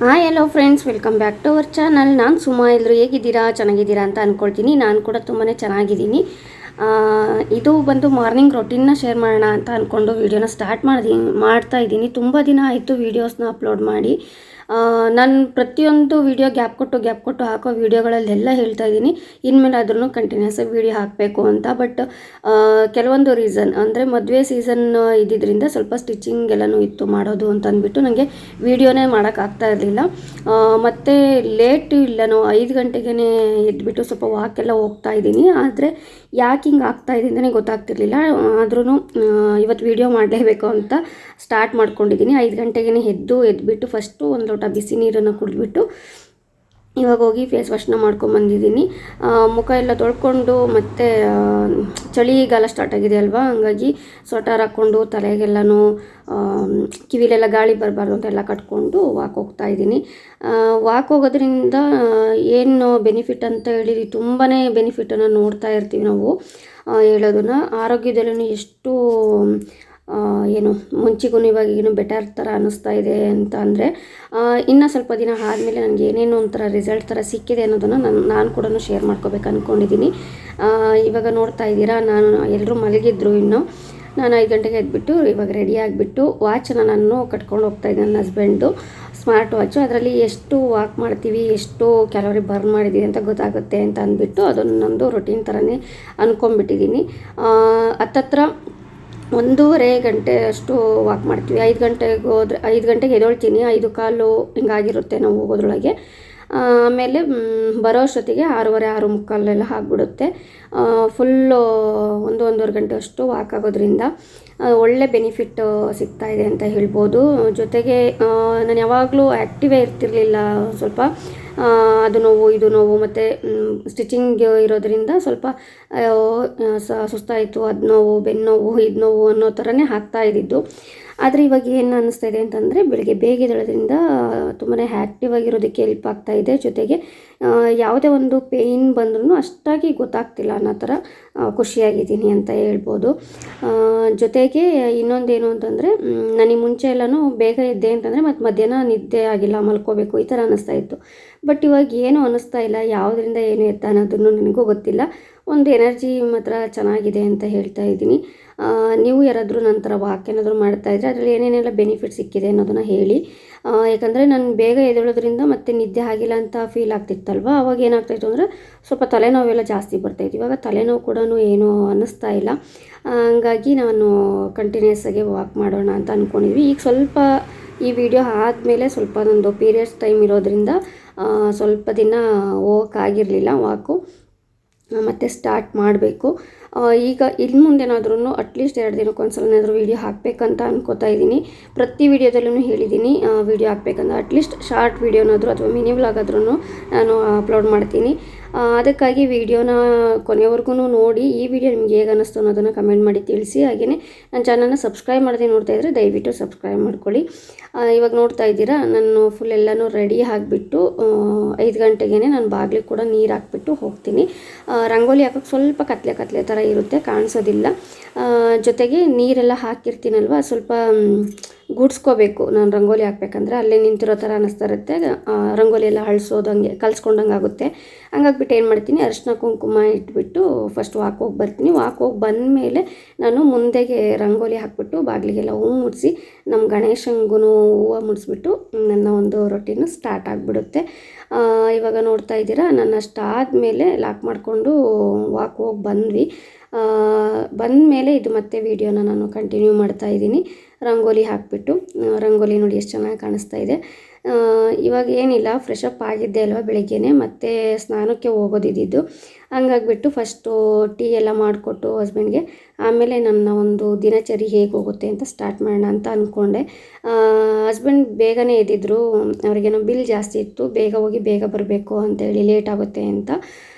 Hi hello friends, welcome back to our channel. ನಾನು ಸುಮಾ. ಎಲ್ಲರೂ ಹೇಗಿದ್ದೀರಾ? ಚೆನ್ನಾಗಿದ್ದೀರಾ ಅಂತ ಅಂದ್ಕೊಳ್ತೀನಿ. ನಾನು ಕೂಡ ತುಂಬಾ ಚೆನ್ನಾಗಿದ್ದೀನಿ. ಇದು ಬಂದು ಮಾರ್ನಿಂಗ್ ರೊಟೀನ್ನ ಶೇರ್ ಮಾಡೋಣ ಅಂತ ಅಂದ್ಕೊಂಡು ವೀಡಿಯೋನ ಸ್ಟಾರ್ಟ್ ಮಾಡ್ತಾ ಇದ್ದೀನಿ. ತುಂಬ ದಿನ ಆಯಿತು ವೀಡಿಯೋಸ್ನ ಅಪ್ಲೋಡ್ ಮಾಡಿ. ನಾನು ಪ್ರತಿಯೊಂದು ವೀಡಿಯೋ ಗ್ಯಾಪ್ ಕೊಟ್ಟು ಹಾಕೋ ವೀಡಿಯೋಗಳಲ್ಲೆಲ್ಲ ಹೇಳ್ತಾ ಇದ್ದೀನಿ, ಇನ್ಮೇಲೆ ಆದ್ರೂ ಕಂಟಿನ್ಯೂಸ್ ವೀಡಿಯೋ ಹಾಕಬೇಕು ಅಂತ. ಬಟ್ ಕೆಲವೊಂದು ರೀಸನ್ ಅಂದರೆ ಮದುವೆ ಸೀಸನ್ ಇದ್ದಿದ್ದರಿಂದ ಸ್ವಲ್ಪ ಸ್ಟಿಚಿಂಗ್ ಎಲ್ಲನೂ ಇತ್ತು ಮಾಡೋದು ಅಂತ ಅಂದ್ಬಿಟ್ಟು ನನಗೆ ವೀಡಿಯೋನೇ ಮಾಡೋಕ್ಕಾಗ್ತಾ ಇರಲಿಲ್ಲ. ಮತ್ತು ಲೇಟ್ ಇಲ್ಲನೋ 5 ಗಂಟೆಗೇ ಎದ್ಬಿಟ್ಟು ಸ್ವಲ್ಪ ವಾಕೆಲ್ಲ ಹೋಗ್ತಾ ಇದ್ದೀನಿ. ಆದರೆ ಯಾಕೆ ಹಿಂಗೆ ಆಗ್ತಾ ಇದೆ ಅಂತಲೇ ಗೊತ್ತಾಗ್ತಿರ್ಲಿಲ್ಲ. ಆದ್ರೂ ಇವತ್ತು ವೀಡಿಯೋ ಮಾಡಲೇಬೇಕು ಅಂತ ಸ್ಟಾರ್ಟ್ ಮಾಡ್ಕೊಂಡಿದ್ದೀನಿ. 5 ಗಂಟೆಗೇ ಎದ್ಬಿಟ್ಟು ಫಸ್ಟು ಒಂದು ಲೋಟ ಬಿಸಿ ನೀರನ್ನು ಕುಡಿದ್ಬಿಟ್ಟು ಇವಾಗ ಹೋಗಿ ಫೇಸ್ ವಾಶ್ನ ಮಾಡ್ಕೊಂಬಂದಿದ್ದೀನಿ. ಮುಖ ಎಲ್ಲ ತೊಳ್ಕೊಂಡು, ಮತ್ತು ಚಳಿಗಾಲ ಸ್ಟಾರ್ಟ್ ಆಗಿದೆ ಅಲ್ವಾ, ಹಂಗಾಗಿ ಸ್ವೆಟರ್ ಹಾಕ್ಕೊಂಡು ತಲೆಗೆಲ್ಲನೂ ಕಿವಿಲೆಲ್ಲ ಗಾಳಿ ಬರಬಾರ್ದು ಅಂತೆಲ್ಲ ಕಟ್ಕೊಂಡು ವಾಕ್ ಹೋಗ್ತಾ ಇದ್ದೀನಿ. ವಾಕ್ ಹೋಗೋದ್ರಿಂದ ಏನು ಬೆನಿಫಿಟ್ ಅಂತ ಹೇಳಿ ತುಂಬಾ ಬೆನಿಫಿಟನ್ನು ನೋಡ್ತಾ ಇರ್ತೀವಿ ನಾವು ಹೇಳೋದನ್ನು. ಆರೋಗ್ಯದಲ್ಲೂ ಎಷ್ಟು ಏನು ಮುಂಚೆಗೂ ಇವಾಗ ಏನು ಬೆಟರ್ ಥರ ಅನ್ನಿಸ್ತಾ ಇದೆ ಅಂತ ಅಂದರೆ, ಇನ್ನು ಸ್ವಲ್ಪ ದಿನ ಆದಮೇಲೆ ನನಗೆ ಏನೇನು ಒಂಥರ ರಿಸಲ್ಟ್ ಥರ ಸಿಕ್ಕಿದೆ ಅನ್ನೋದನ್ನು ನಾನು ಕೂಡ ಶೇರ್ ಮಾಡ್ಕೋಬೇಕು ಅಂದ್ಕೊಂಡಿದ್ದೀನಿ. ಇವಾಗ ನೋಡ್ತಾ ಇದ್ದೀರಾ, ಎಲ್ಲರೂ ಮಲಗಿದ್ರು. ನಾನು 5 ಗಂಟೆಗೆ ಎದ್ಬಿಟ್ಟು ಇವಾಗ ರೆಡಿ ಆಗಿಬಿಟ್ಟು ವಾಚನ್ನು ನಾನು ಕಟ್ಕೊಂಡು ಹೋಗ್ತಾಯಿದ್ದೆ. ನನ್ನ ಹಸ್ಬೆಂಡು ಸ್ಮಾರ್ಟ್ ವಾಚು, ಅದರಲ್ಲಿ ಎಷ್ಟು ವಾಕ್ ಮಾಡ್ತೀವಿ, ಎಷ್ಟು ಕ್ಯಾಲೋರಿ ಬರ್ನ್ ಮಾಡಿದ್ದೀವಿ ಅಂತ ಗೊತ್ತಾಗುತ್ತೆ ಅಂತ ಅಂದ್ಬಿಟ್ಟು ಅದನ್ನು ನಮ್ಮದು ರೊಟೀನ್ ಥರನೇ ಅಂದ್ಕೊಂಡ್ಬಿಟ್ಟಿದ್ದೀನಿ. ಹತ್ತತ್ರ 1.5 ಗಂಟೆ ಅಷ್ಟು ವಾಕ್ ಮಾಡ್ತೀವಿ. 5 ಗಂಟೆಗೆ ಎದ್ದೇಳ್ತೀನಿ. 5:15 ಹಿಂಗಾಗಿರುತ್ತೆ ನಾವು ಹೋಗೋದ್ರೊಳಗೆ. ಆಮೇಲೆ ಬರೋ ಅಷ್ಟೊತ್ತಿಗೆ 6:30, 6:45 ಆಗಿಬಿಡುತ್ತೆ. ಫುಲ್ಲು 1-1.5 ಗಂಟೆ ಅಷ್ಟು ವಾಕ್ ಆಗೋದ್ರಿಂದ ಒಳ್ಳೆ ಬೆನಿಫಿಟ್ ಸಿಗ್ತಾಯಿದೆ ಅಂತ ಹೇಳ್ಬೋದು. ಜೊತೆಗೆ ನಾನು ಯಾವಾಗಲೂ ಆ್ಯಕ್ಟಿವೇ ಇರ್ತಿರಲಿಲ್ಲ. ಸ್ವಲ್ಪ ಅದು ನೋವು ಇದು ನೋವು ಮತ್ತು ಸ್ಟಿಚಿಂಗ್ ಇರೋದರಿಂದ ಸ್ವಲ್ಪ ಸುಸ್ತಾಯಿತು, ಅದು ನೋವು, ಬೆನ್ನು ನೋವು, ಇದು ನೋವು ಅನ್ನೋ ಥರನೇ ಆಗ್ತಾಯಿದ್ದಿದ್ದು. ಆದರೆ ಇವಾಗ ಏನು ಅನ್ನಿಸ್ತಾ ಇದೆ ಅಂತಂದರೆ, ಬೆಳಗ್ಗೆ ಬೇಗ ಎದ್ದೇಳೋದ್ರಿಂದ ತುಂಬಾ ಆ್ಯಕ್ಟಿವ್ ಆಗಿರೋದಕ್ಕೆ ಹೆಲ್ಪ್ ಆಗ್ತಾಯಿದೆ. ಜೊತೆಗೆ ಯಾವುದೇ ಒಂದು ಪೇಯ್ನ್ ಬಂದ್ರೂ ಅಷ್ಟಾಗಿ ಗೊತ್ತಾಗ್ತಿಲ್ಲ ಅನ್ನೋ ಥರ ಖುಷಿಯಾಗಿದ್ದೀನಿ ಅಂತ ಹೇಳ್ಬೋದು. ಜೊತೆಗೆ ಇನ್ನೊಂದೇನು ಅಂತಂದರೆ, ನನಗೆ ಮುಂಚೆ ಎಲ್ಲನೂ ಬೇಗ ಎದ್ದೆ ಅಂತಂದರೆ ಮತ್ತು ಮಧ್ಯಾಹ್ನ ನಿದ್ದೆ ಆಗಿಲ್ಲ, ಮಲ್ಕೋಬೇಕು ಈ ಥರ ಅನ್ನಿಸ್ತಾ ಇತ್ತು. ಬಟ್ ಇವಾಗ ಏನೂ ಅನ್ನಿಸ್ತಾ ಇಲ್ಲ. ಯಾವುದರಿಂದ ಏನು ಎತ್ತ ಅನ್ನೋದನ್ನು ನನಗೂ ಗೊತ್ತಿಲ್ಲ. ಒಂದು ಎನರ್ಜಿ ಮಾತ್ರ ಚೆನ್ನಾಗಿದೆ ಅಂತ ಹೇಳ್ತಾ ಇದ್ದೀನಿ. ನೀವು ಯಾರಾದರೂ ನನ್ನ ಥರ ವಾಕ್ ಏನಾದರೂ ಮಾಡ್ತಾಯಿದ್ರೆ ಅದರಲ್ಲಿ ಏನೇನೆಲ್ಲ ಬೆನಿಫಿಟ್ ಸಿಕ್ಕಿದೆ ಅನ್ನೋದನ್ನು ಹೇಳಿ. ಯಾಕಂದರೆ ನಾನು ಬೇಗ ಎದ್ದೇಳೋದ್ರಿಂದ ಮತ್ತು ನಿದ್ದೆ ಆಗಿಲ್ಲ ಅಂತ ಫೀಲ್ ಆಗ್ತಿತ್ತಲ್ವ, ಅವಾಗ ಏನಾಗ್ತಾಯಿತ್ತು ಅಂದರೆ ಸ್ವಲ್ಪ ತಲೆನೋವೆಲ್ಲ ಜಾಸ್ತಿ ಬರ್ತಾಯಿತ್ತು. ಇವಾಗ ತಲೆನೋವು ಕೂಡ ಏನೂ ಅನ್ನಿಸ್ತಾ ಇಲ್ಲ. ಹಂಗಾಗಿ ನಾನು ಕಂಟಿನ್ಯೂಸ್ ಆಗಿ ವಾಕ್ ಮಾಡೋಣ ಅಂತ ಅಂದ್ಕೊಂಡಿದ್ವಿ. ಈಗ ಸ್ವಲ್ಪ ಈ ವಿಡಿಯೋ ಆದಮೇಲೆ ಸ್ವಲ್ಪ ನಂದು ಪೀರಿಯಡ್ಸ್ ಟೈಮ್ ಇರೋದ್ರಿಂದ ಸ್ವಲ್ಪ ದಿನ ಹೋಗೋಕ್ಕಾಗಿರಲಿಲ್ಲ ವಾಕು, ಮತ್ತು ಸ್ಟಾರ್ಟ್ ಮಾಡಬೇಕು. ಈಗ ಇನ್ನು ಮುಂದೇನಾದ್ರೂ ಅಟ್ಲೀಸ್ಟ್ 2 ದಿನಕ್ಕೊಂದ್ಸಲನಾದರೂ ವೀಡಿಯೋ ಹಾಕಬೇಕಂತ ಅನ್ಕೋತಾ ಇದ್ದೀನಿ. ಪ್ರತಿ ವೀಡಿಯೋದಲ್ಲೂ ಹೇಳಿದ್ದೀನಿ ವೀಡಿಯೋ ಹಾಕಬೇಕಂತ. ಅಟ್ಲೀಸ್ಟ್ ಶಾರ್ಟ್ ವೀಡಿಯೋನಾದರೂ ಅಥವಾ ಮಿನಿ ವ್ಲಾಗ್ ಆದ್ರೂ ನಾನು ಅಪ್ಲೋಡ್ ಮಾಡ್ತೀನಿ. ಅದಕ್ಕಾಗಿ ವೀಡಿಯೋನ ಕೊನೆವರೆಗೂ ನೋಡಿ ಈ ವಿಡಿಯೋ ನಿಮ್ಗೆ ಹೇಗೆ ಅನ್ನಿಸ್ತು ಅನ್ನೋದನ್ನು ಕಮೆಂಟ್ ಮಾಡಿ ತಿಳಿಸಿ. ಹಾಗೆಯೇ ನನ್ನ ಚಾನಲ್ನ ಸಬ್ಸ್ಕ್ರೈಬ್ ಮಾಡದೆ ನೋಡ್ತಾ ಇದ್ದರೆ ದಯವಿಟ್ಟು ಸಬ್ಸ್ಕ್ರೈಬ್ ಮಾಡ್ಕೊಳ್ಳಿ. ಇವಾಗ ನೋಡ್ತಾ ಇದ್ದೀರಾ, ನಾನು ಫುಲ್ ಎಲ್ಲನೂ ರೆಡಿ ಆಗಿಬಿಟ್ಟು 5 ಗಂಟೆಗೇ ನಾನು ಬಾಗಿಲಿಗೆ ಕೂಡ ನೀರು ಹಾಕ್ಬಿಟ್ಟು ಹೋಗ್ತೀನಿ. ರಂಗೋಲಿ ಹಾಕೋಕ್ಕೆ ಸ್ವಲ್ಪ ಕತ್ಲೆ ಥರ ಇರುತ್ತೆ, ಕಾಣಿಸೋದಿಲ್ಲ. ಜೊತೆಗೆ ನೀರೆಲ್ಲ ಹಾಕಿರ್ತೀನಲ್ವ, ಸ್ವಲ್ಪ ಗುಡ್ಸ್ಕೋಬೇಕು. ನಾನು ರಂಗೋಲಿ ಹಾಕ್ಬೇಕಂದ್ರೆ ಅಲ್ಲೇ ನಿಂತಿರೋ ಥರ ಅನ್ನಿಸ್ತಾ ಇರುತ್ತೆ. ರಂಗೋಲಿ ಎಲ್ಲ ಅಳಿಸೋದಂಗೆ ಕಲಿಸ್ಕೊಂಡಂಗೆ ಆಗುತ್ತೆ. ಹಂಗಾಗ್ಬಿಟ್ಟು ಏನು ಮಾಡ್ತೀನಿ, ಅರಿಶಿನ ಕುಂಕುಮ ಇಟ್ಬಿಟ್ಟು ಫಸ್ಟ್ ವಾಕ್ ಹೋಗಿ ಬರ್ತೀನಿ. ವಾಕ್ ಹೋಗಿ ಬಂದಮೇಲೆ ನಾನು ಮುಂದೆಗೆ ರಂಗೋಲಿ ಹಾಕ್ಬಿಟ್ಟು ಬಾಗಿಲಿಗೆಲ್ಲ ಹೂವು ಮುಡಿಸಿ ನಮ್ಮ ಗಣೇಶಂಗೂ ಹೂವು ಮುಡಿಸ್ಬಿಟ್ಟು ನನ್ನ ಒಂದು ರೊಟೀನು ಸ್ಟಾರ್ಟ್ ಆಗಿಬಿಡುತ್ತೆ. ಇವಾಗ ನೋಡ್ತಾ ಇದ್ದೀರಾ, ನಾನು ಅಷ್ಟಾದಮೇಲೆ ಲಾಕ್ ಮಾಡಿಕೊಂಡು ವಾಕ್ ಹೋಗಿ ಬಂದಮೇಲೆ ಇದು ಮತ್ತೆ ವೀಡಿಯೋನ ನಾನು ಕಂಟಿನ್ಯೂ ಮಾಡ್ತಾಯಿದ್ದೀನಿ. ರಂಗೋಲಿ ಹಾಕಿಬಿಟ್ಟು, ರಂಗೋಲಿ ನೋಡಿ ಎಷ್ಟು ಚೆನ್ನಾಗಿ ಕಾಣಿಸ್ತಾ ಇದೆ. ಇವಾಗ ಏನಿಲ್ಲ, ಫ್ರೆಶ್ ಅಪ್ ಆಗಿದ್ದೆ ಅಲ್ವ ಬೆಳಗ್ಗೆನೇ, ಮತ್ತು ಸ್ನಾನಕ್ಕೆ ಹೋಗೋದಿದ್ದು. ಹಂಗಾಗ್ಬಿಟ್ಟು ಫಸ್ಟು ಟೀ ಎಲ್ಲ ಮಾಡಿಕೊಟ್ಟು ಹಸ್ಬೆಂಡ್ಗೆ, ಆಮೇಲೆ ನನ್ನ ಒಂದು ದಿನಚರಿ ಹೇಗೆ ಹೋಗುತ್ತೆ ಅಂತ ಸ್ಟಾರ್ಟ್ ಮಾಡೋಣ ಅಂತ ಅಂದ್ಕೊಂಡೆ. ಹಸ್ಬೆಂಡ್ ಬೇಗನೆ ಎದ್ದಿದ್ರು, ಅವ್ರಿಗೇನೋ ಬಿಲ್ ಜಾಸ್ತಿ ಇತ್ತು, ಬೇಗ ಹೋಗಿ ಬೇಗ ಬರಬೇಕು ಅಂತೇಳಿ, ಲೇಟ್ ಆಗುತ್ತೆ ಅಂತ.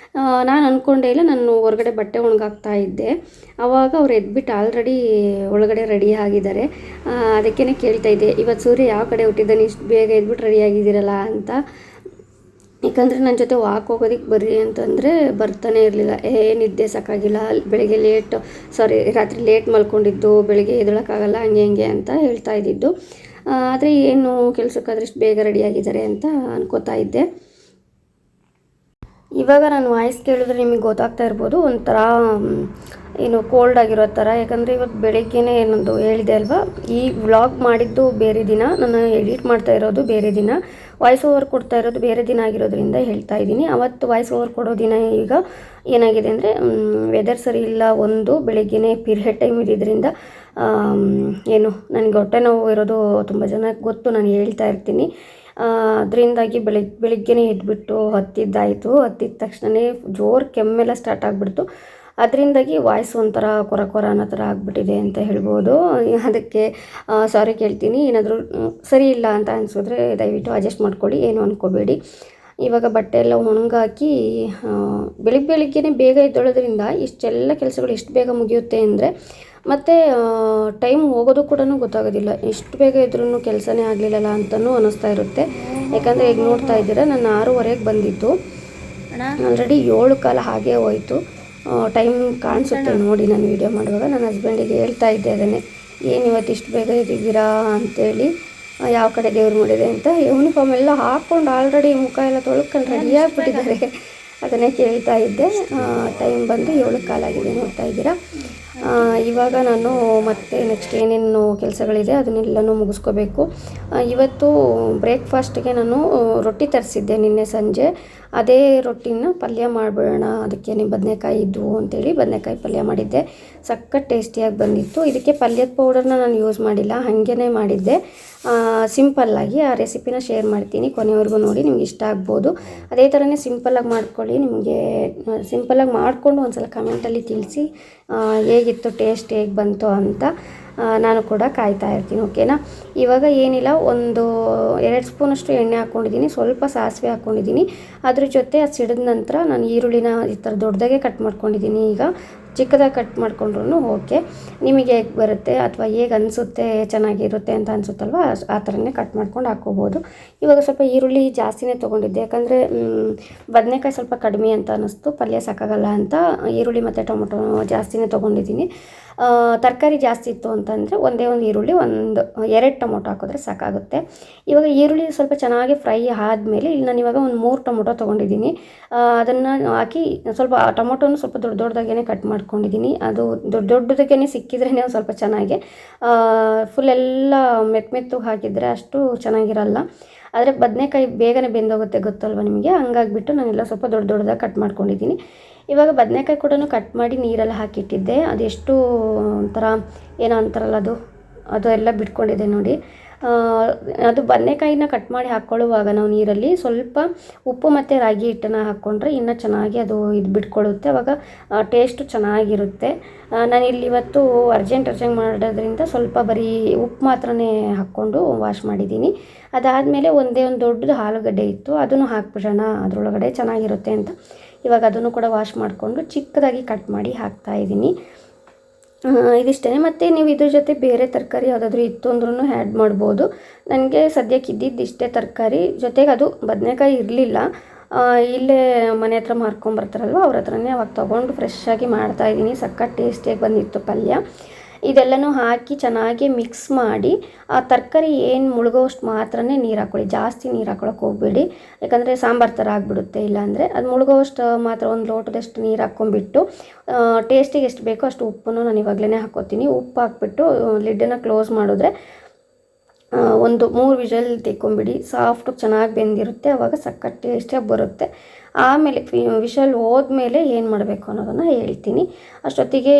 ನಾನು ಅಂದ್ಕೊಂಡೇ ಇಲ್ಲ. ನಾನು ಹೊರಗಡೆ ಬಟ್ಟೆ ಒಣಗಾಕ್ತಾ ಇದ್ದೆ, ಆವಾಗ ಅವ್ರು ಎದ್ಬಿಟ್ಟು ಆಲ್ರೆಡಿ ಒಳಗಡೆ ರೆಡಿ ಆಗಿದ್ದಾರೆ. ಅದಕ್ಕೇ ಕೇಳ್ತಾ ಇದ್ದೆ, ಇವತ್ತು ಸೂರ್ಯ ಯಾವ ಕಡೆ ಹುಟ್ಟಿದ್ದಾನೆ, ಇಷ್ಟು ಬೇಗ ಎದ್ಬಿಟ್ಟು ರೆಡಿ ಆಗಿದ್ದೀರಲ್ಲ ಅಂತ. ಯಾಕಂದರೆ ನನ್ನ ಜೊತೆ ವಾಕ್ ಹೋಗೋದಕ್ಕೆ ಬರ್ರಿ ಅಂತಂದರೆ ಬರ್ತಾನೆ ಇರಲಿಲ್ಲ. ನಿದ್ದೆ ಸಾಕಾಗಿಲ್ಲ, ಬೆಳಗ್ಗೆ ರಾತ್ರಿ ಲೇಟ್ ಮಲ್ಕೊಂಡಿದ್ದು, ಬೆಳಗ್ಗೆ ಎದ್ದೇಳೋಕ್ಕಾಗಲ್ಲ, ಹಂಗೆ ಅಂತ ಹೇಳ್ತಾ ಇದ್ದಿದ್ದು. ಆದರೆ ಏನು ಕೆಲಸಕ್ಕಾದ್ರೆ ಇಷ್ಟು ಬೇಗ ರೆಡಿಯಾಗಿದ್ದಾರೆ ಅಂತ ಅನ್ಕೋತಾ ಇದ್ದೆ. ಇವಾಗ ನಾನು ವಾಯ್ಸ್ ಕೇಳಿದ್ರೆ ನಿಮಗೆ ಗೊತ್ತಾಗ್ತಾ ಇರ್ಬೋದು, ಒಂಥರ ಏನು ಕೋಲ್ಡ್ ಆಗಿರೋ ಥರ. ಯಾಕಂದರೆ ಇವತ್ತು ಬೆಳಗ್ಗೆನೇ ಏನೊಂದು ಹೇಳಿದೆ ಅಲ್ವಾ, ಈ ವ್ಲಾಗ್ ಮಾಡಿದ್ದು ಬೇರೆ ದಿನ, ನಾನು ಎಡಿಟ್ ಮಾಡ್ತಾ ಇರೋದು ಬೇರೆ ದಿನ, ವಾಯ್ಸ್ ಓವರ್ ಕೊಡ್ತಾ ಇರೋದು ಬೇರೆ ದಿನ ಆಗಿರೋದ್ರಿಂದ ಹೇಳ್ತಾ ಇದ್ದೀನಿ. ಅವತ್ತು ವಾಯ್ಸ್ ಓವರ್ ಕೊಡೋ ದಿನ ಈಗ ಏನಾಗಿದೆ ಅಂದರೆ ವೆದರ್ ಸರಿ ಇಲ್ಲ, ಒಂದು ಬೆಳಗ್ಗೆನೇ ಪೀರಿಯಡ್ ಟೈಮ್ ಇದ್ದಿದ್ದರಿಂದ ಏನು ನನಗೆ ಹೊಟ್ಟೆ ನೋವು ಇರೋದು ತುಂಬ ಜನಕ್ಕೆ ಗೊತ್ತು, ನಾನು ಹೇಳ್ತಾ ಇರ್ತೀನಿ. ಅದರಿಂದಾಗಿ ಬೆಳಿಗ್ಗೆನೇ ಎದ್ಬಿಟ್ಟು ಹತ್ತಿದ್ದಾಯಿತು. ಹತ್ತಿದ ತಕ್ಷಣವೇ ಜೋರು ಕೆಮ್ಮೆಲ್ಲ ಸ್ಟಾರ್ಟ್ ಆಗಿಬಿಡ್ತು. ಅದರಿಂದಾಗಿ ವಾಯ್ಸ್ ಒಂಥರ ಕೊರ ಅನ್ನೋ ಥರ ಆಗಿಬಿಟ್ಟಿದೆ ಅಂತ ಹೇಳ್ಬೋದು. ಅದಕ್ಕೆ ಸಾರಿ ಕೇಳ್ತೀನಿ. ಏನಾದರೂ ಸರಿ ಇಲ್ಲ ಅಂತ ಅನಿಸಿದ್ರೆ ದಯವಿಟ್ಟು ಅಡ್ಜಸ್ಟ್ ಮಾಡ್ಕೊಳ್ಳಿ, ಏನು ಅಂದ್ಕೋಬೇಡಿ. ಇವಾಗ ಬಟ್ಟೆ ಎಲ್ಲ ಒಣಗಾಕಿ ಬೆಳಿಗ್ಗೆನೇ ಬೇಗ ಎದ್ದೊಳೋದ್ರಿಂದ ಇಷ್ಟೆಲ್ಲ ಕೆಲಸಗಳು ಎಷ್ಟು ಬೇಗ ಮುಗಿಯುತ್ತೆ ಅಂದರೆ, ಮತ್ತು ಟೈಮ್ ಹೋಗೋದು ಕೂಡ ಗೊತ್ತಾಗೋದಿಲ್ಲ. ಎಷ್ಟು ಬೇಗ ಇದ್ರೂ ಕೆಲಸನೇ ಆಗಲಿಲ್ಲಲ್ಲ ಅಂತಲೂ ಅನ್ನಿಸ್ತಾ ಇರುತ್ತೆ. ಯಾಕಂದರೆ ಈಗ ನೋಡ್ತಾ ಇದ್ದೀರಾ, ನಾನು 6:30ಗೆ ಬಂದಿದ್ದು, ಆಲ್ರೆಡಿ 7 ಹಾಗೇ ಹೋಯಿತು. ಟೈಮ್ ಕಾಣಿಸುತ್ತೆ ನೋಡಿ ನಾನು ವೀಡಿಯೋ ಮಾಡುವಾಗ. ನನ್ನ ಹಸ್ಬೆಂಡಿಗೆ ಹೇಳ್ತಾ ಇದ್ದೆ ಅದನ್ನೇ, ಏನು ಇವತ್ತು ಇಷ್ಟು ಬೇಗ ಇದ್ದೀರಾ ಅಂತೇಳಿ, ಯಾವ ಕಡೆ ದೇವ್ರು ಮಾಡಿದೆ ಅಂತ. ಯೂನಿಫಾರ್ಮ್ ಎಲ್ಲ ಹಾಕ್ಕೊಂಡು ಆಲ್ರೆಡಿ ಮುಖ ಎಲ್ಲ ತೊಳ್ಕೊಂಡು ರೆಡಿಯಾಗಿಬಿಟ್ಟಿದ್ದಾರೆ. ಅದನ್ನೇ ಕೇಳ್ತಾ ಇದ್ದೆ. ಟೈಮ್ ಬಂದು 7:15 ಆಗಿದೆ, ನೋಡ್ತಾ ಇದ್ದೀರಾ. ಇವಾಗ ನಾನು ಮತ್ತೆ ನೆಕ್ಸ್ಟ್ ಏನೇನು ಕೆಲಸಗಳಿದೆ ಅದನ್ನೆಲ್ಲನೂ ಮುಗಿಸ್ಕೋಬೇಕು. ಇವತ್ತು ಬ್ರೇಕ್ಫಾಸ್ಟ್ಗೆ ನಾನು ರೊಟ್ಟಿ ತರಿಸಿದ್ದೆ ನಿನ್ನೆ ಸಂಜೆ. ಅದೇ ರೊಟ್ಟಿನ ಪಲ್ಯ ಮಾಡಿಬಿಡೋಣ, ಅದಕ್ಕೆ ಬದನೆಕಾಯಿ ಇದ್ದವು ಅಂತೇಳಿ ಬದನೆಕಾಯಿ ಪಲ್ಯ ಮಾಡಿದ್ದೆ. ಸಖತ್ ಟೇಸ್ಟಿಯಾಗಿ ಬಂದಿತ್ತು. ಇದಕ್ಕೆ ಪಲ್ಯದ ಪೌಡರ್ನ ನಾನು ಯೂಸ್ ಮಾಡಿಲ್ಲ, ಹಾಗೇ ಮಾಡಿದ್ದೆ ಸಿಂಪಲ್ಲಾಗಿ. ಆ ರೆಸಿಪಿನ ಶೇರ್ ಮಾಡ್ತೀನಿ, ಕೊನೆವರೆಗೂ ನೋಡಿ, ನಿಮ್ಗೆ ಇಷ್ಟ ಆಗ್ಬೋದು. ಅದೇ ಥರನೇ ಸಿಂಪಲ್ಲಾಗಿ ಮಾಡ್ಕೊಳ್ಳಿ. ನಿಮಗೆ ಸಿಂಪಲ್ಲಾಗಿ ಮಾಡಿಕೊಂಡು ಒಂದು ಸಲ ಕಮೆಂಟಲ್ಲಿ ತಿಳಿಸಿ ಹೇಗಿತ್ತು, ಟೇಸ್ಟ್ ಹೇಗೆ ಬಂತು ಅಂತ. ನಾನು ಕೂಡ ಕಾಯ್ತಾ ಇರ್ತೀನಿ, ಓಕೆನಾ. ಇವಾಗ ಏನಿಲ್ಲ, ಒಂದು 2 ಸ್ಪೂನಷ್ಟು ಎಣ್ಣೆ ಹಾಕ್ಕೊಂಡಿದ್ದೀನಿ, ಸ್ವಲ್ಪ ಸಾಸಿವೆ ಹಾಕ್ಕೊಂಡಿದ್ದೀನಿ. ಅದ್ರ ಜೊತೆ ಅದು ಸಿಡಿದ ನಂತರ ನಾನು ಈರುಳ್ಳಿನ ಈ ಥರ ದೊಡ್ಡದಾಗೆ ಕಟ್ ಮಾಡ್ಕೊಂಡಿದ್ದೀನಿ. ಈಗ ಚಿಕ್ಕದಾಗಿ ಕಟ್ ಮಾಡಿಕೊಂಡ್ರೂ ಓಕೆ, ನಿಮಗೆ ಹೇಗೆ ಬರುತ್ತೆ ಅಥವಾ ಹೇಗೆ ಅನಿಸುತ್ತೆ ಚೆನ್ನಾಗಿರುತ್ತೆ ಅಂತ ಅನಿಸುತ್ತಲ್ವ, ಆ ಥರನೇ ಕಟ್ ಮಾಡ್ಕೊಂಡು ಹಾಕ್ಕೋಬೋದು. ಇವಾಗ ಸ್ವಲ್ಪ ಈರುಳ್ಳಿ ಜಾಸ್ತಿನೇ ತೊಗೊಂಡಿದ್ದೆ, ಯಾಕಂದರೆ ಬದನೆಕಾಯಿ ಸ್ವಲ್ಪ ಕಡಿಮೆ ಅಂತ ಅನ್ನಿಸ್ತು, ಪಲ್ಯ ಸಾಕಾಗಲ್ಲ ಅಂತ ಈರುಳ್ಳಿ ಮತ್ತು ಟೊಮೊಟೊ ಜಾಸ್ತಿನೇ ತೊಗೊಂಡಿದ್ದೀನಿ. ತರಕಾರಿ ಜಾಸ್ತಿ ಇತ್ತು ಅಂತಂದರೆ ಒಂದೇ ಒಂದು ಈರುಳ್ಳಿ, 2 ಟೊಮೊಟೊ ಹಾಕಿದ್ರೆ ಸಾಕಾಗುತ್ತೆ. ಇವಾಗ ಈರುಳ್ಳಿ ಸ್ವಲ್ಪ ಚೆನ್ನಾಗಿ ಫ್ರೈ ಆದಮೇಲೆ ಇಲ್ಲಿ ನಾನು ಇವಾಗ ಒಂದು 3 ಟೊಮೊಟೊ ತೊಗೊಂಡಿದ್ದೀನಿ. ಅದನ್ನು ಹಾಕಿ ಸ್ವಲ್ಪ ಟೊಮೊಟೊನು ಸ್ವಲ್ಪ ದೊಡ್ಡದಾಗೇ ಕಟ್ ಮಾಡ್ಕೊಂಡಿದ್ದೀನಿ. ಅದು ದೊಡ್ಡದಾಗೇ ಸಿಕ್ಕಿದ್ರೇ ಒಂದು ಸ್ವಲ್ಪ ಚೆನ್ನಾಗಿ, ಫುಲ್ಲೆಲ್ಲ ಮೆತ್ತು ಹಾಕಿದರೆ ಅಷ್ಟು ಚೆನ್ನಾಗಿರಲ್ಲ. ಆದರೆ ಬದನೆಕಾಯಿ ಬೇಗನೆ ಬೆಂದೋಗುತ್ತೆ, ಗೊತ್ತಲ್ವ ನಿಮಗೆ. ಹಂಗಾಗಿಬಿಟ್ಟು ನಾನೆಲ್ಲ ಸ್ವಲ್ಪ ದೊಡ್ಡದಾಗಿ ಕಟ್ ಮಾಡ್ಕೊಂಡಿದ್ದೀನಿ. ಇವಾಗ ಬದನೆಕಾಯಿ ಕೂಡ ಕಟ್ ಮಾಡಿ ನೀರೆಲ್ಲ ಹಾಕಿಟ್ಟಿದ್ದೆ. ಅದೆಷ್ಟು ಒಂಥರ ಏನೋ ಅಂತಾರಲ್ಲ, ಅದು ಎಲ್ಲ ಬಿಟ್ಕೊಂಡಿದೆ ನೋಡಿ. ಅದು ಬದನೆಕಾಯಿನ ಕಟ್ ಮಾಡಿ ಹಾಕ್ಕೊಳ್ಳುವಾಗ ನಾವು ನೀರಲ್ಲಿ ಸ್ವಲ್ಪ ಉಪ್ಪು ಮತ್ತು ರಾಗಿ ಹಿಟ್ಟನ್ನು ಹಾಕ್ಕೊಂಡ್ರೆ ಇನ್ನೂ ಚೆನ್ನಾಗಿ ಅದು ಇದು ಬಿಟ್ಕೊಳ್ಳುತ್ತೆ, ಆವಾಗ ಟೇಸ್ಟು ಚೆನ್ನಾಗಿರುತ್ತೆ. ನಾನಿಲ್ಲಿ ಇವತ್ತು ಅರ್ಜೆಂಟ್ ಮಾಡೋದ್ರಿಂದ ಸ್ವಲ್ಪ ಬರೀ ಉಪ್ಪು ಮಾತ್ರನೇ ಹಾಕ್ಕೊಂಡು ವಾಶ್ ಮಾಡಿದ್ದೀನಿ. ಅದಾದಮೇಲೆ ಒಂದೇ ಒಂದು ದೊಡ್ಡದು ಆಲೂಗಡ್ಡೆ ಇತ್ತು, ಅದನ್ನು ಹಾಕ್ಬಿಡೋಣ ಅದರೊಳಗಡೆ, ಚೆನ್ನಾಗಿರುತ್ತೆ ಅಂತ ಇವಾಗ ಅದನ್ನು ಕೂಡ ವಾಶ್ ಮಾಡಿಕೊಂಡು ಚಿಕ್ಕದಾಗಿ ಕಟ್ ಮಾಡಿ ಹಾಕ್ತಾಯಿದ್ದೀನಿ. ಇದಿಷ್ಟೇ. ಮತ್ತು ನೀವು ಇದ್ರ ಜೊತೆ ಬೇರೆ ತರಕಾರಿ ಯಾವುದಾದ್ರೂ ಇತ್ತು ಅಂದ್ರೂ ಆ್ಯಡ್ ಮಾಡ್ಬೋದು. ನನಗೆ ಸದ್ಯಕ್ಕೆ ಇದ್ದಿದ್ದು ತರಕಾರಿ, ಜೊತೆಗೆ ಅದು ಬದನೆಕಾಯಿ ಇರಲಿಲ್ಲ. ಇಲ್ಲೇ ಮನೆ ಹತ್ರ ಮಾರ್ಕೊಂಬರ್ತಾರಲ್ವ, ಅವ್ರ ಹತ್ರನೇ ಅವಾಗ ತೊಗೊಂಡು ಫ್ರೆಶ್ಶಾಗಿ ಮಾಡ್ತಾಯಿದ್ದೀನಿ. ಸಖತ್ ಟೇಸ್ಟಿಯಾಗಿ ಬಂದಿತ್ತು ಪಲ್ಯ. ಇದೆಲ್ಲನೂ ಹಾಕಿ ಚೆನ್ನಾಗಿ ಮಿಕ್ಸ್ ಮಾಡಿ, ಆ ತರಕಾರಿ ಏನು ಮುಳುಗೋಷ್ಟು ಮಾತ್ರನೇ ನೀರು ಹಾಕ್ಕೊಳ್ಳಿ, ಜಾಸ್ತಿ ನೀರು ಹಾಕ್ಕೊಳಕ್ಕೆ ಹೋಗಬೇಡಿ. ಯಾಕಂದರೆ ಸಾಂಬಾರು ಥರ ಆಗಿಬಿಡುತ್ತೆ. ಇಲ್ಲಾಂದರೆ ಅದು ಮುಳುಗೋಷ್ಟು ಮಾತ್ರ ಒಂದು ಲೋಟದಷ್ಟು ನೀರು ಹಾಕ್ಕೊಂಬಿಟ್ಟು, ಟೇಸ್ಟಿಗೆ ಎಷ್ಟು ಬೇಕೋ ಅಷ್ಟು ಉಪ್ಪನ್ನು ನಾನು ಇವಾಗಲೇ ಹಾಕ್ಕೋತೀನಿ. ಉಪ್ಪು ಹಾಕ್ಬಿಟ್ಟು ಲಿಡ್ಡನ್ನು ಕ್ಲೋಸ್ ಮಾಡಿದ್ರೆ ಒಂದು 3 ವಿಷಲ್ ತೆಕ್ಕೊಂಬಿಡಿ. ಸಾಫ್ಟು ಚೆನ್ನಾಗಿ ಬೆಂದಿರುತ್ತೆ, ಆವಾಗ ಸಖತ್ ಟೇಸ್ಟಿಯಾಗಿ ಬರುತ್ತೆ. ಆಮೇಲೆ ವಿಷಲ್ ಹೋದ್ಮೇಲೆ ಏನು ಮಾಡಬೇಕು ಅನ್ನೋದನ್ನು ಹೇಳ್ತೀನಿ. ಅಷ್ಟೊತ್ತಿಗೆ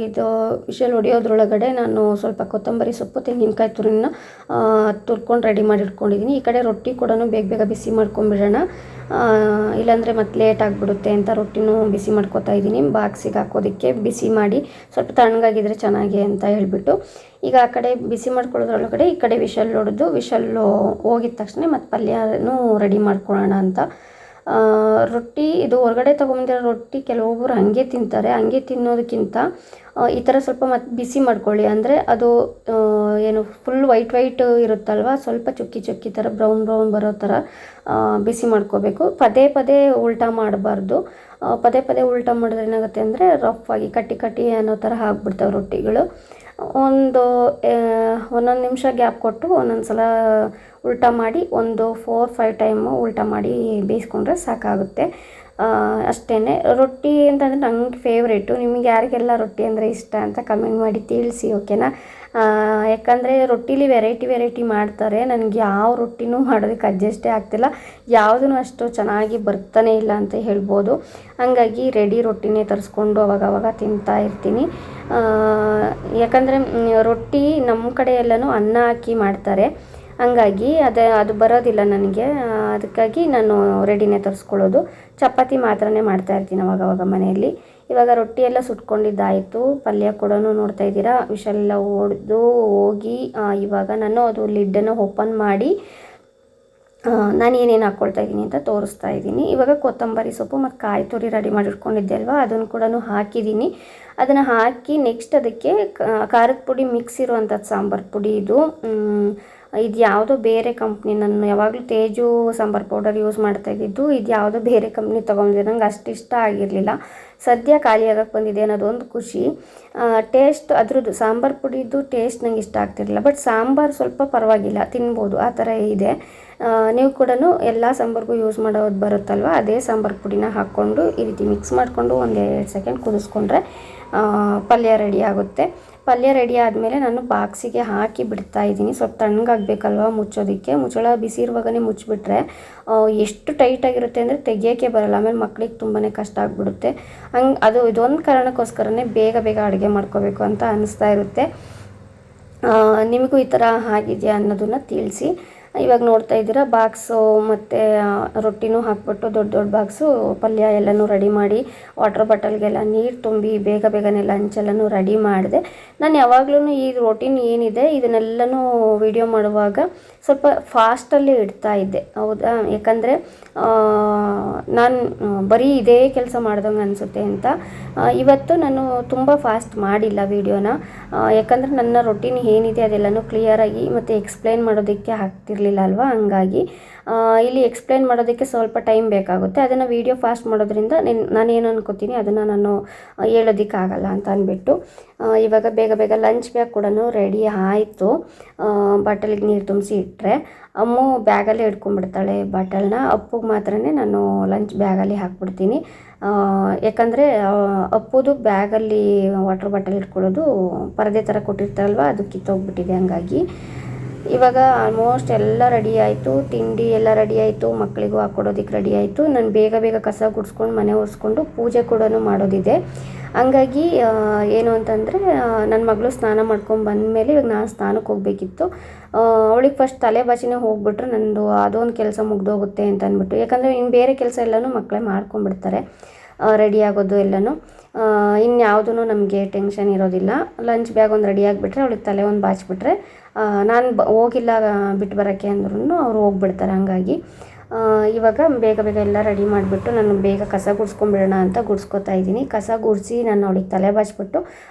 ಇದು ವಿಷಲ್ ಹೊಡೆಯೋದ್ರೊಳಗಡೆ ನಾನು ಸ್ವಲ್ಪ ಕೊತ್ತಂಬರಿ ಸೊಪ್ಪು, ತೆಂಗಿನಕಾಯಿ ತುರಿನ ತುರ್ಕೊಂಡು ರೆಡಿ ಮಾಡಿ ಇಟ್ಕೊಂಡಿದ್ದೀನಿ. ಈ ಕಡೆ ರೊಟ್ಟಿ ಕೂಡ ಬೇಗ ಬಿಸಿ ಮಾಡ್ಕೊಂಬಿಡೋಣ, ಇಲ್ಲಾಂದರೆ ಮತ್ತೆ ಲೇಟ್ ಆಗಿಬಿಡುತ್ತೆ ಅಂತ ರೊಟ್ಟಿನೂ ಬಿಸಿ ಮಾಡ್ಕೊತಾ ಇದ್ದೀನಿ. ಬಾಕ್ಸಿಗೆ ಹಾಕೋದಕ್ಕೆ ಬಿಸಿ ಮಾಡಿ, ಸ್ವಲ್ಪ ತಣ್ಣಗಾಗಿದ್ರೆ ಚೆನ್ನಾಗಿ ಅಂತ ಹೇಳಿಬಿಟ್ಟು ಈಗ ಆ ಕಡೆ ಬಿಸಿ ಮಾಡ್ಕೊಳ್ಳೋದ್ರೊಳಗಡೆ ಈ ಕಡೆ ವಿಷಲ್ ಹೊಡೆದು, ವಿಷಲ್ಲು ಹೋಗಿದ ತಕ್ಷಣ ಮತ್ತು ಪಲ್ಯನೂ ರೆಡಿ ಮಾಡ್ಕೊಳ್ಳೋಣ ಅಂತ. ರೊಟ್ಟಿ ಇದು ಹೊರಗಡೆ ತೊಗೊಂಬಂದಿರೋ ರೊಟ್ಟಿ ಕೆಲವೊಬ್ಬರು ಹಾಗೆ ತಿಂತಾರೆ. ಹಾಗೆ ತಿನ್ನೋದಕ್ಕಿಂತ ಈ ಥರ ಸ್ವಲ್ಪ ಮತ್ತು ಬಿಸಿ ಮಾಡ್ಕೊಳ್ಳಿ. ಅಂದರೆ ಅದು ಏನು ಫುಲ್ ವೈಟ್ ಇರುತ್ತಲ್ವ, ಸ್ವಲ್ಪ ಚುಕ್ಕಿ ಥರ ಬ್ರೌನ್ ಬರೋ ಥರ ಬಿಸಿ ಮಾಡ್ಕೋಬೇಕು. ಪದೇ ಉಲ್ಟಾ ಮಾಡಬಾರ್ದು. ಪದೇ ಉಲ್ಟಾ ಮಾಡಿದ್ರೆ ಏನಾಗುತ್ತೆ ಅಂದರೆ ರಫ್ ಆಗಿ ಕಟ್ಟಿ ಅನ್ನೋ ಥರ ಆಗಿಬಿಡ್ತಾವೆ ರೊಟ್ಟಿಗಳು. ಒಂದು ಒಂದೊಂದು ನಿಮಿಷ ಗ್ಯಾಪ್ ಕೊಟ್ಟು ಒಂದೊಂದು ಸಲ ಉಲ್ಟಾ ಮಾಡಿ ಒಂದು 4-5 ಟೈಮು ಉಲ್ಟಾ ಮಾಡಿ ಬೇಯಿಸ್ಕೊಂಡ್ರೆ ಸಾಕಾಗುತ್ತೆ. ಅಷ್ಟೇ. ರೊಟ್ಟಿ ಅಂತಂದರೆ ನಂಗೆ ಫೇವ್ರೇಟು. ನಿಮಗೆ ಯಾರಿಗೆಲ್ಲ ರೊಟ್ಟಿ ಅಂದರೆ ಇಷ್ಟ ಅಂತ ಕಮೆಂಟ್ ಮಾಡಿ ತಿಳಿಸಿ, ಓಕೆನಾ? ಯಾಕಂದರೆ ರೊಟ್ಟಿಲಿ ವೆರೈಟಿ ಮಾಡ್ತಾರೆ. ನನಗೆ ಯಾವ ರೊಟ್ಟಿನೂ ಮಾಡೋದಕ್ಕೆ ಅಡ್ಜಸ್ಟೇ ಆಗ್ತಿಲ್ಲ, ಯಾವುದೂ ಅಷ್ಟು ಚೆನ್ನಾಗಿ ಬರ್ತಾನೆ ಇಲ್ಲ ಅಂತ ಹೇಳ್ಬೋದು. ಹಾಗಾಗಿ ರೆಡಿ ರೊಟ್ಟಿನೇ ತರಿಸ್ಕೊಂಡು ಅವಾಗವಾಗ ತಿಂತಾ ಇರ್ತೀನಿ. ಯಾಕಂದರೆ ರೊಟ್ಟಿ ನಮ್ಮ ಕಡೆ ಎಲ್ಲನೂ ಅನ್ನ ಹಾಕಿ ಮಾಡ್ತಾರೆ, ಹಂಗಾಗಿ ಅದು ಬರೋದಿಲ್ಲ ನನಗೆ. ಅದಕ್ಕಾಗಿ ನಾನು ರೆಡಿನೇ ತರಿಸ್ಕೊಳ್ಳೋದು. ಚಪಾತಿ ಮಾತ್ರನೇ ಮಾಡ್ತಾಯಿರ್ತೀನಿ ಅವಾಗವಾಗ ಮನೆಯಲ್ಲಿ. ಇವಾಗ ರೊಟ್ಟಿ ಎಲ್ಲ ಸುಟ್ಕೊಂಡಿದ್ದಾಯಿತು. ಪಲ್ಯ ಕೂಡ ನೋಡ್ತಾ ಇದ್ದೀರಾ, ವಿಷಲೆಲ್ಲ ಹೊಡೆದು ಹೋಗಿ ಇವಾಗ ನಾನು ಅದು ಲಿಡ್ಡನ್ನು ಓಪನ್ ಮಾಡಿ ನಾನು ಏನೇನು ಹಾಕ್ಕೊಳ್ತಾ ಇದ್ದೀನಿ ಅಂತ ತೋರಿಸ್ತಾ ಇದ್ದೀನಿ. ಇವಾಗ ಕೊತ್ತಂಬರಿ ಸೊಪ್ಪು ಮತ್ತು ಕಾಯಿ ತುರಿ ರೆಡಿ ಮಾಡಿಟ್ಕೊಂಡಿದ್ದೆ ಅಲ್ವಾ, ಅದನ್ನು ಕೂಡ ಹಾಕಿದ್ದೀನಿ. ಅದನ್ನು ಹಾಕಿ ನೆಕ್ಸ್ಟ್ ಅದಕ್ಕೆ ಖಾರದ ಪುಡಿ ಮಿಕ್ಸ್ ಇರುವಂಥದ್ದು ಸಾಂಬಾರು ಪುಡಿ ಇದು ಯಾವುದೋ ಬೇರೆ ಕಂಪ್ನಿ. ನಾನು ಯಾವಾಗಲೂ ತೇಜು ಸಾಂಬಾರು ಪೌಡರ್ ಯೂಸ್ ಮಾಡ್ತಾಯಿದ್ದಿದ್ದು. ಇದು ಯಾವುದೋ ಬೇರೆ ಕಂಪ್ನಿ ತೊಗೊಂಡಿದ್ದೆ, ನಂಗೆ ಅಷ್ಟು ಇಷ್ಟ ಆಗಿರಲಿಲ್ಲ. ಸದ್ಯ ಖಾಲಿಯಾಗಕ್ಕೆ ಬಂದಿದೆ ಅನ್ನೋದೊಂದು ಖುಷಿ. ಟೇಸ್ಟ್ ಅದ್ರದ್ದು ಸಾಂಬಾರು ಪುಡಿದು ಟೇಸ್ಟ್ ನಂಗೆ ಇಷ್ಟ ಆಗ್ತಿರಲಿಲ್ಲ, ಬಟ್ ಸಾಂಬಾರು ಸ್ವಲ್ಪ ಪರವಾಗಿಲ್ಲ, ತಿನ್ಬೋದು, ಆ ಥರ ಇದೆ. ನೀವು ಕೂಡ ಎಲ್ಲ ಸಾಂಬಾರಿಗೂ ಯೂಸ್ ಮಾಡೋದು ಬರುತ್ತಲ್ವ, ಅದೇ ಸಾಂಬಾರು ಪುಡಿನ ಹಾಕ್ಕೊಂಡು ಈ ರೀತಿ ಮಿಕ್ಸ್ ಮಾಡಿಕೊಂಡು ಒಂದು 2 ಸೆಕೆಂಡ್ ಕುದಿಸ್ಕೊಂಡ್ರೆ ಪಲ್ಯ ರೆಡಿ ಆಗುತ್ತೆ. ಪಲ್ಯ ರೆಡಿ ಆದಮೇಲೆ ನಾನು ಬಾಕ್ಸಿಗೆ ಹಾಕಿ ಬಿಡ್ತಾ ಇದ್ದೀನಿ. ಸ್ವಲ್ಪ ತಣ್ಣಗಾಗಬೇಕಲ್ವ ಮುಚ್ಚೋದಕ್ಕೆ. ಮುಚ್ಚಳ ಬಿಸಿ ಇರುವಾಗಲೇ ಮುಚ್ಚಿಬಿಟ್ರೆ ಎಷ್ಟು ಟೈಟಾಗಿರುತ್ತೆ ಅಂದರೆ ತೆಗಿಯೋಕ್ಕೆ ಬರೋಲ್ಲ, ಆಮೇಲೆ ಮಕ್ಳಿಗೆ ತುಂಬಾ ಕಷ್ಟ ಆಗಿಬಿಡುತ್ತೆ. ಇದೊಂದು ಕಾರಣಕ್ಕೋಸ್ಕರನೇ ಬೇಗ ಅಡುಗೆ ಮಾಡ್ಕೋಬೇಕು ಅಂತ ಅನ್ನಿಸ್ತಾ ಇರುತ್ತೆ. ನಿಮಗೂ ಈ ಥರ ಆಗಿದೆಯಾ ಅನ್ನೋದನ್ನು ತಿಳಿಸಿ. ಇವಾಗ ನೋಡ್ತಾ ಇದ್ದೀರಾ ಬಾಕ್ಸು ಮತ್ತು ರೊಟ್ಟಿನೂ ಹಾಕ್ಬಿಟ್ಟು ದೊಡ್ಡ ಬಾಕ್ಸು ಪಲ್ಯ ಎಲ್ಲನೂ ರೆಡಿ ಮಾಡಿ ವಾಟರ್ ಬಾಟಲ್ಗೆಲ್ಲ ನೀರು ತುಂಬಿ ಬೇಗನೆ ಲಂಚೆಲ್ಲನೂ ರೆಡಿ ಮಾಡಿದೆ. ನಾನು ಯಾವಾಗಲೂ ಈ ರೊಟೀನ್ ಏನಿದೆ ಇದನ್ನೆಲ್ಲನೂ ವಿಡಿಯೋ ಮಾಡುವಾಗ ಸ್ವಲ್ಪ ಫಾಸ್ಟಲ್ಲಿ ಇಡ್ತಾ ಇದ್ದೆ, ಹೌದಾ? ಯಾಕಂದರೆ ನಾನು ಬರೀ ಇದೇ ಕೆಲಸ ಮಾಡ್ದಂಗೆ ಅನಿಸುತ್ತೆ ಅಂತ. ಇವತ್ತು ನಾನು ತುಂಬ ಫಾಸ್ಟ್ ಮಾಡಿಲ್ಲ ವಿಡಿಯೋನ, ಯಾಕಂದರೆ ನನ್ನ ರೊಟೀನ್ ಏನಿದೆ ಅದೆಲ್ಲನೂ ಕ್ಲಿಯರಾಗಿ ಮತ್ತು ಎಕ್ಸ್ಪ್ಲೇನ್ ಮಾಡೋದಕ್ಕೆ ಆಗ್ತಿರ್ಲಿಲ್ಲ ಅಲ್ವಾ, ಹಂಗಾಗಿ ಇಲ್ಲಿ ಎಕ್ಸ್ಪ್ಲೇನ್ ಮಾಡೋದಕ್ಕೆ ಸ್ವಲ್ಪ ಟೈಮ್ ಬೇಕಾಗುತ್ತೆ. ಅದನ್ನು ವೀಡಿಯೋ ಫಾಸ್ಟ್ ಮಾಡೋದ್ರಿಂದ ನಾನೇನು ಅನ್ಕೋತೀನಿ ಅದನ್ನು ನಾನು ಹೇಳೋದಕ್ಕಾಗಲ್ಲ ಅಂತ ಅಂದ್ಬಿಟ್ಟು ಇವಾಗ ಬೇಗ ಲಂಚ್ ಬ್ಯಾಗ್ ಕೂಡ ರೆಡಿ ಆಯಿತು. ಬಾಟಲಿಗೆ ನೀರು ತುಂಬಿಸಿ ಇಟ್ಟರೆ ಅಮ್ಮು ಬ್ಯಾಗಲ್ಲೇ ಹಿಡ್ಕೊಂಡ್ಬಿಡ್ತಾಳೆ ಬಾಟಲ್ನ. ಅಪ್ಪುಗೆ ಮಾತ್ರ ನಾನು ಲಂಚ್ ಬ್ಯಾಗಲ್ಲಿ ಹಾಕ್ಬಿಡ್ತೀನಿ. ಯಾಕಂದರೆ ಅಪ್ಪುದು ಬ್ಯಾಗಲ್ಲಿ ವಾಟರ್ ಬಾಟಲ್ ಇಟ್ಕೊಳ್ಳೋದು ಪರದೆ ಥರ ಕೊಟ್ಟಿರ್ತಾರಲ್ವ, ಅದು ಕಿತ್ತೋಗ್ಬಿಟ್ಟಿದೆ. ಹಂಗಾಗಿ ಇವಾಗ ಆಲ್ಮೋಸ್ಟ್ ಎಲ್ಲ ರೆಡಿ ಆಯಿತು, ತಿಂಡಿ ಎಲ್ಲ ರೆಡಿ ಆಯಿತು, ಮಕ್ಕಳಿಗೂ ಹಾಕ್ಕೊಡೋದಕ್ಕೆ ರೆಡಿ ಆಯಿತು. ನಾನು ಬೇಗ ಕಸ ಗುಡಿಸ್ಕೊಂಡು ಮನೆ ಒರೆಸ್ಕೊಂಡು ಪೂಜೆ ಕೂಡ ಮಾಡೋದಿದೆ. ಹಂಗಾಗಿ ಏನು ಅಂತಂದರೆ ನನ್ನ ಮಗಳು ಸ್ನಾನ ಮಾಡ್ಕೊಂಡು ಬಂದಮೇಲೆ ಇವಾಗ ನಾನು ಸ್ನಾನಕ್ಕೆ ಹೋಗಬೇಕಿತ್ತು. ಅವಳಿಗೆ ಫಸ್ಟ್ ತಲೆ ಬಾಚಿನೇ ಹೋಗ್ಬಿಟ್ರೆ ನಂದು ಅದೊಂದು ಕೆಲಸ ಮುಗ್ದೋಗುತ್ತೆ ಅಂತ ಅಂದ್ಬಿಟ್ಟು, ಯಾಕಂದರೆ ಇನ್ನು ಬೇರೆ ಕೆಲಸ ಎಲ್ಲನೂ ಮಕ್ಕಳೇ ಮಾಡ್ಕೊಂಡ್ಬಿಡ್ತಾರೆ, ರೆಡಿ ಆಗೋದು ಎಲ್ಲನೂ. ಇನ್ಯಾವುದೂ ನಮಗೆ ಟೆನ್ಷನ್ ಇರೋದಿಲ್ಲ. ಲಂಚ್ ಬ್ಯಾಗ್ ಒಂದು ರೆಡಿ ಆಗಿಬಿಟ್ರೆ ಅವಳಿಗೆ ತಲೆ ಒಂದು ಬಾಚಿಬಿಟ್ರೆ ನಾನು ಹೋಗಿಲ್ಲ ಬಿಟ್ಟು ಬರೋಕ್ಕೆ ಅಂದ್ರೂ ಅವ್ರು ಹೋಗ್ಬಿಡ್ತಾರೆ. ಹಂಗಾಗಿ ಇವಾಗ ಬೇಗ ಎಲ್ಲ ರೆಡಿ ಮಾಡಿಬಿಟ್ಟು ನಾನು ಬೇಗ ಕಸ ಗುಡಿಸ್ಕೊಂಬಿಡೋಣ ಅಂತ ಗುಡಿಸ್ಕೊತಾ ಇದ್ದೀನಿ. ಕಸ ಗುಡಿಸಿ ನಾನು ಅವಳಿಗೆ ತಲೆ ಬಾಚಿಬಿಟ್ಟು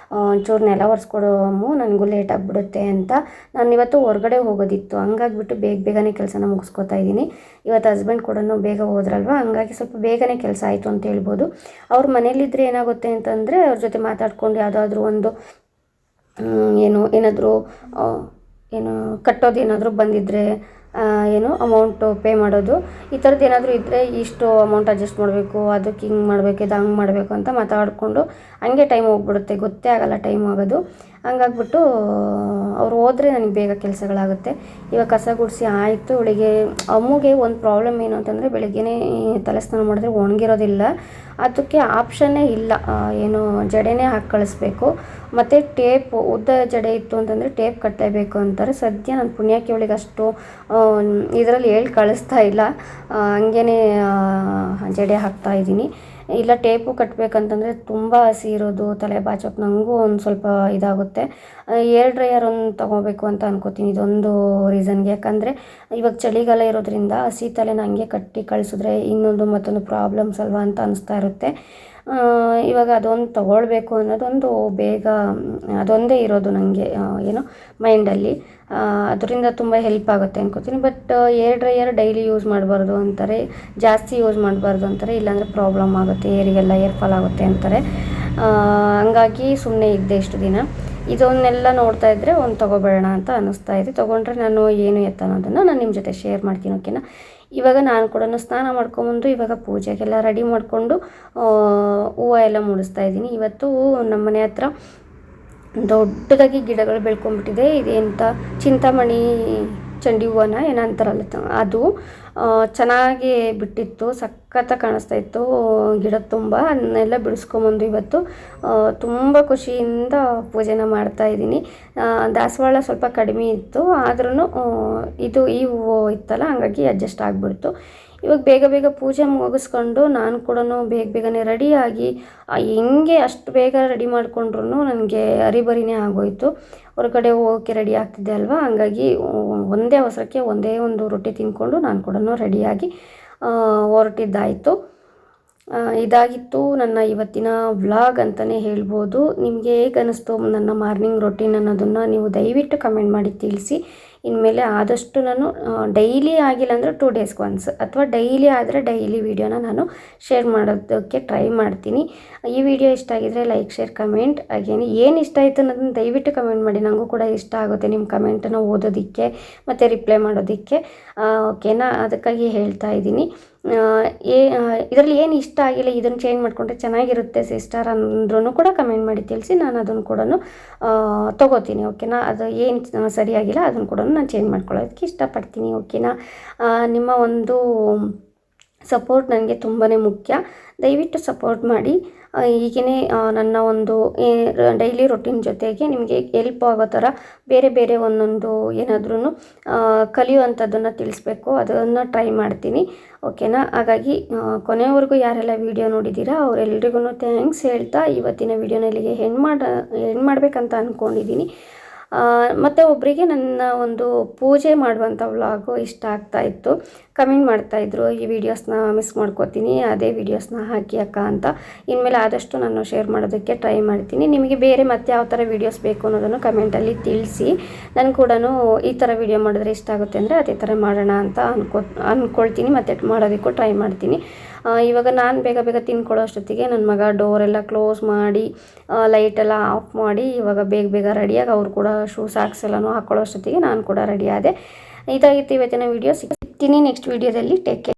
ಒಂಚೂರು ನೆಲ ಒರೆಸ್ಕೊಡೋಮು, ನನಗೂ ಲೇಟ್ ಆಗಿಬಿಡುತ್ತೆ ಅಂತ. ನಾನು ಇವತ್ತು ಹೊರಗಡೆ ಹೋಗೋದಿತ್ತು, ಹಂಗಾಗಿಬಿಟ್ಟು ಬೇಗನೆ ಕೆಲಸನ ಮುಗಿಸ್ಕೊತಾ ಇದ್ದೀನಿ. ಇವತ್ತು ಹಸ್ಬೆಂಡ್ ಕೂಡ ಬೇಗ ಹೋದ್ರಲ್ವ, ಹಂಗಾಗಿ ಸ್ವಲ್ಪ ಬೇಗನೆ ಕೆಲಸ ಆಯಿತು ಅಂತ ಹೇಳ್ಬೋದು. ಅವ್ರು ಮನೇಲಿದ್ದರೆ ಏನಾಗುತ್ತೆ ಅಂತಂದರೆ ಅವ್ರ ಜೊತೆ ಮಾತಾಡ್ಕೊಂಡು ಯಾವುದಾದ್ರೂ ಒಂದು ಏನಾದರೂ ಕಟ್ಟೋದೇನಾದರೂ ಬಂದಿದ್ದರೆ ಅಮೌಂಟು ಪೇ ಮಾಡೋದು, ಈ ಥರದ್ದು ಏನಾದರೂ ಇದ್ದರೆ ಇಷ್ಟು ಅಮೌಂಟ್ ಅಡ್ಜಸ್ಟ್ ಮಾಡಬೇಕು, ಅದಕ್ಕೆ ಹಿಂಗೆ ಮಾಡಬೇಕು, ಇದು ಹಂಗೆ ಮಾಡಬೇಕು ಅಂತ ಮಾತಾಡಿಕೊಂಡು ಹಂಗೆ ಟೈಮ್ ಹೋಗ್ಬಿಡುತ್ತೆ, ಗೊತ್ತೇ ಆಗೋಲ್ಲ ಟೈಮ್ ಆಗೋದು. ಹಂಗಾಗ್ಬಿಟ್ಟು ಅವ್ರು ಹೋದರೆ ನನಗೆ ಬೇಗ ಕೆಲಸಗಳಾಗುತ್ತೆ. ಇವಾಗ ಕಸ ಗುಡಿಸಿ ಆಯಿತು. ಅವಳಿಗೆ ಅಮ್ಮಗೆ ಒಂದು ಪ್ರಾಬ್ಲಮ್ ಏನು ಅಂತಂದರೆ ಬೆಳಗ್ಗೆನೇ ತಲೆ ಸ್ನಾನ ಮಾಡಿದ್ರೆ ಒಣಗಿರೋದಿಲ್ಲ, ಅದಕ್ಕೆ ಆಪ್ಷನ್ನೇ ಇಲ್ಲ, ಜಡೆನೇ ಹಾಕಿ ಕಳಿಸ್ಬೇಕು. ಮತ್ತು ಟೇಪು ಉದ್ದ ಜಡೆ ಇತ್ತು ಅಂತಂದರೆ ಟೇಪ್ ಕಟ್ಟಲೇಬೇಕು ಅಂತಾರೆ. ಸದ್ಯ ನಾನು ಪುಣ್ಯಕ್ಕೆ ಅವಳಿಗೆ ಅಷ್ಟು ಇದರಲ್ಲಿ ಹೇಳಿ ಕಳಿಸ್ತಾ ಇಲ್ಲ, ಹಂಗೇ ಜಡೆ ಹಾಕ್ತಾಯಿದ್ದೀನಿ. ಇಲ್ಲ ಟೇಪು ಕಟ್ಟಬೇಕಂತಂದರೆ ತುಂಬ ಹಸಿ ಇರೋದು ತಲೆ ಬಾಚೋಕ್ಕೆ ನನಗೂ ಒಂದು ಸ್ವಲ್ಪ ಇದಾಗುತ್ತೆ. ಏರ್ ಡ್ರೈಯರ್ ಒಂದು ತೊಗೋಬೇಕು ಅಂತ ಅನ್ಕೋತೀನಿ, ಇದೊಂದು ರೀಸನ್ಗೆ. ಯಾಕಂದರೆ ಇವಾಗ ಚಳಿಗಾಲ ಇರೋದ್ರಿಂದ ಹಸಿ ತಲೆನ ಹಂಗೆ ಕಟ್ಟಿ ಕಳಿಸಿದ್ರೆ ಮತ್ತೊಂದು ಪ್ರಾಬ್ಲಮ್ಸ್ ಅಲ್ವಾ ಅಂತ ಅನಿಸ್ತಾ ಇರುತ್ತೆ. ಇವಾಗ ಅದೊಂದು ತೊಗೊಳ್ಬೇಕು ಅನ್ನೋದೊಂದು ಅದೊಂದೇ ಇರೋದು ನನಗೆ ಮೈಂಡಲ್ಲಿ. ಅದರಿಂದ ತುಂಬ ಹೆಲ್ಪ್ ಆಗುತ್ತೆ ಅನ್ಕೋತೀನಿ. But air dryer daily use ಮಾಡಬಾರ್ದು ಅಂತಾರೆ, ಜಾಸ್ತಿ ಯೂಸ್ ಮಾಡಬಾರ್ದು ಅಂತಾರೆ, ಇಲ್ಲಾಂದರೆ ಪ್ರಾಬ್ಲಮ್ ಆಗುತ್ತೆ, ಏರಿಗೆಲ್ಲ ಏರ್ ಫಾಲ್ ಆಗುತ್ತೆ ಅಂತಾರೆ. ಹಂಗಾಗಿ ಸುಮ್ಮನೆ ಇದ್ದೆ ಇಷ್ಟು ದಿನ. ಇದನ್ನೆಲ್ಲ ನೋಡ್ತಾ ಇದ್ದರೆ ಒಂದು ತೊಗೊಬೇಡೋಣ ಅಂತ ಅನ್ನಿಸ್ತಾ ಇದೆ. ತೊಗೊಂಡ್ರೆ ನಾನು ಏನು ಎತ್ತ ಅನ್ನೋದನ್ನು ನಾನು ನಿಮ್ಮ ಜೊತೆ ಶೇರ್ ಮಾಡ್ತೀನಿ, ಓಕೆನಾ. ಇವಾಗ ನಾನು ಕೂಡ ಸ್ನಾನ ಮಾಡ್ಕೊಂಬಂದು ಇವಾಗ ಪೂಜೆಗೆಲ್ಲ ರೆಡಿ ಮಾಡಿಕೊಂಡು ಹೂವು ಎಲ್ಲ ಮುಡಿಸ್ತಾ ಇದ್ದೀನಿ. ಇವತ್ತು ನಮ್ಮ ಮನೆ ಹತ್ರ ದೊಡ್ಡದಾಗಿ ಗಿಡಗಳು ಬೆಳ್ಕೊಂಡ್ಬಿಟ್ಟಿದೆ. ಇದೇಂತ ಚಿಂತಾಮಣಿ ಚಂಡಿ ಹೂವನ ಏನಂತಾರಲ್ಲ ಅದು ಚೆನ್ನಾಗಿ ಬಿಟ್ಟಿತ್ತು, ಸಖತ್ತಾಗಿ ಕಾಣಿಸ್ತಾ ಇತ್ತು ಗಿಡ ತುಂಬ. ಅದನ್ನೆಲ್ಲ ಬಿಡಿಸ್ಕೊಂಬಂದು ಇವತ್ತು ತುಂಬ ಖುಷಿಯಿಂದ ಪೂಜೆನ ಮಾಡ್ತಾಯಿದ್ದೀನಿ. ದಾಸವಾಳ ಸ್ವಲ್ಪ ಕಡಿಮೆ ಇತ್ತು, ಆದ್ರೂ ಈ ಹೂವು ಇತ್ತಲ್ಲ ಹಂಗಾಗಿ ಅಡ್ಜಸ್ಟ್ ಆಗಿಬಿಡ್ತು. ಇವಾಗ ಬೇಗ ಬೇಗ ಪೂಜೆ ಮುಗಿಸ್ಕೊಂಡು ನಾನು ಕೂಡ ಬೇಗನೆ ರೆಡಿಯಾಗಿ ಹೆಂಗೆ ಅಷ್ಟು ಬೇಗ ರೆಡಿ ಮಾಡಿಕೊಂಡ್ರು ನನಗೆ ಅರಿಬರಿನೇ ಆಗೋಯಿತು. ಹೊರಗಡೆ ಹೋಗೋಕ್ಕೆ ರೆಡಿ ಆಗ್ತಿದ್ದೆ ಅಲ್ವಾ, ಹಂಗಾಗಿ ಒಂದೇ ಅವಸರಕ್ಕೆ ಒಂದೇ ಒಂದು ರೊಟ್ಟಿ ತಿಂದ್ಕೊಂಡು ನಾನು ಕೂಡ ರೆಡಿಯಾಗಿ ಹೊರಟಿದ್ದಾಯಿತು. ಇದಾಗಿತ್ತು ನನ್ನ ಇವತ್ತಿನ ವ್ಲಾಗ್ ಅಂತಲೇ ಹೇಳ್ಬೋದು. ನಿಮಗೆ ಹೇಗೆ ಅನ್ನಿಸ್ತು ನನ್ನ ಮಾರ್ನಿಂಗ್ ರೊಟೀನ್ ಅನ್ನೋದನ್ನು ನೀವು ದಯವಿಟ್ಟು ಕಮೆಂಟ್ ಮಾಡಿ ತಿಳಿಸಿ. ಇನ್ಮೇಲೆ ಆದಷ್ಟು ನಾನು ಡೈಲಿ ಆಗಿಲ್ಲ ಅಂದರೆ 2 ಡೇಸ್ಗೆ ಒನ್ಸ್ ಅಥವಾ ಡೈಲಿ ಆದರೆ ಡೈಲಿ ವೀಡಿಯೋನ ನಾನು ಶೇರ್ ಮಾಡೋದಕ್ಕೆ ಟ್ರೈ ಮಾಡ್ತೀನಿ. ಈ ವಿಡಿಯೋ ಇಷ್ಟ ಆಗಿದರೆ ಲೈಕ್, ಶೇರ್, ಕಮೆಂಟ್. ಹಾಗೇನೆ ಏನು ಇಷ್ಟ ಆಯಿತು ಅನ್ನೋದನ್ನು ದಯವಿಟ್ಟು ಕಮೆಂಟ್ ಮಾಡಿ. ನನಗೂ ಕೂಡ ಇಷ್ಟ ಆಗುತ್ತೆ ನಿಮ್ಮ ಕಮೆಂಟನ್ನು ಓದೋದಕ್ಕೆ ಮತ್ತು ರಿಪ್ಲೈ ಮಾಡೋದಕ್ಕೆ, ಓಕೆನಾ. ಅದಕ್ಕಾಗಿ ಹೇಳ್ತಾ ಇದ್ದೀನಿ. ಇದರಲ್ಲಿ ಏನು ಇಷ್ಟ ಆಗಿಲ್ಲ, ಇದನ್ನು ಚೇಂಜ್ ಮಾಡಿಕೊಂಡ್ರೆ ಚೆನ್ನಾಗಿರುತ್ತೆ ಸಿಸ್ಟರ್ ಅಂದ್ರೂ ಕೂಡ ಕಮೆಂಟ್ ಮಾಡಿ ತಿಳಿಸಿ. ನಾನು ಅದನ್ನು ಕೂಡ ತೊಗೋತೀನಿ, ಓಕೆನಾ. ಅದು ಏನು ಸರಿಯಾಗಿಲ್ಲ ಅದನ್ನು ಕೂಡ ನಾನು ಚೇಂಜ್ ಮಾಡ್ಕೊಳ್ಳೋದಕ್ಕೆ ಇಷ್ಟಪಡ್ತೀನಿ, ಓಕೆನಾ. ನಿಮ್ಮ ಒಂದು ಸಪೋರ್ಟ್ ನನಗೆ ತುಂಬಾ ಮುಖ್ಯ. ದಯವಿಟ್ಟು ಸಪೋರ್ಟ್ ಮಾಡಿ. ಹೀಗೇ ನನ್ನ ಒಂದು ಡೈಲಿ ರೊಟೀನ್ ಜೊತೆಗೆ ನಿಮಗೆ ಹೆಲ್ಪ್ ಆಗೋ ಥರ ಬೇರೆ ಬೇರೆ ಒಂದೊಂದು ಏನಾದ್ರೂ ಕಲಿಯುವಂಥದ್ದನ್ನು ತಿಳಿಸ್ಬೇಕು, ಅದನ್ನು ಟ್ರೈ ಮಾಡ್ತೀನಿ, ಓಕೆನಾ. ಹಾಗಾಗಿ ಕೊನೆವರೆಗೂ ಯಾರೆಲ್ಲ ವೀಡಿಯೋ ನೋಡಿದ್ದೀರಾ ಅವರೆಲ್ಲರಿಗೂ ಥ್ಯಾಂಕ್ಸ್ ಹೇಳ್ತಾ ಇವತ್ತಿನ ವೀಡಿಯೋನ ಇಲ್ಲಿಗೆ ಎಂಡ್ ಮಾಡಬೇಕಂತ ಅಂದ್ಕೊಂಡಿದ್ದೀನಿ. ಮತ್ತು ಒಬ್ಬರಿಗೆ ನನ್ನ ಒಂದು ಪೂಜೆ ಮಾಡುವಂಥ ವ್ಲಾಗು ಇಷ್ಟ ಆಗ್ತಾಯಿತ್ತು, ಕಮೆಂಟ್ ಮಾಡ್ತಾಯಿದ್ರು ಈ ವಿಡಿಯೋಸ್ನ ಮಿಸ್ ಮಾಡ್ಕೋತೀನಿ, ಅದೇ ವಿಡಿಯೋಸ್ನ ಹಾಕಿ ಅಕ್ಕ ಅಂತ. ಇನ್ಮೇಲೆ ಆದಷ್ಟು ನಾನು ಶೇರ್ ಮಾಡೋದಕ್ಕೆ ಟ್ರೈ ಮಾಡ್ತೀನಿ. ನಿಮಗೆ ಬೇರೆ ಮತ್ತೆ ಯಾವ ಥರ ವೀಡಿಯೋಸ್ ಬೇಕು ಅನ್ನೋದನ್ನು ಕಮೆಂಟಲ್ಲಿ ತಿಳಿಸಿ. ನಾನು ಕೂಡ ಈ ಥರ ವೀಡಿಯೋ ಮಾಡಿದ್ರೆ ಇಷ್ಟ ಆಗುತ್ತೆ ಅಂದರೆ ಅದೇ ಥರ ಮಾಡೋಣ ಅಂತ ಅಂದ್ಕೊಳ್ತೀನಿ, ಮತ್ತು ಮಾಡೋದಕ್ಕೂ ಟ್ರೈ ಮಾಡ್ತೀನಿ. ಇವಾಗ ನಾನು ಬೇಗ ಬೇಗ ತಿನ್ಕೊಳ್ಳೋ ಅಷ್ಟೊತ್ತಿಗೆ ನನ್ನ ಮಗ ಡೋರೆಲ್ಲ ಕ್ಲೋಸ್ ಮಾಡಿ ಲೈಟೆಲ್ಲ ಆಫ್ ಮಾಡಿ ಇವಾಗ ಬೇಗ ರೆಡಿಯಾಗಿ ಅವ್ರು ಕೂಡ ಶೂ ಸಾಕ್ಸ್ ಎಲ್ಲನೂ ಹಾಕ್ಕೊಳ್ಳೋ ಅಷ್ಟೊತ್ತಿಗೆ ನಾನು ಕೂಡ ರೆಡಿ ಆದೆ. ಇದಾಗಿತ್ತು ಇವತ್ತಿನ ವೀಡಿಯೋ. ಸಿಗ್ತೀನಿ ನೆಕ್ಸ್ಟ್ ವೀಡಿಯೋದಲ್ಲಿ. Take care.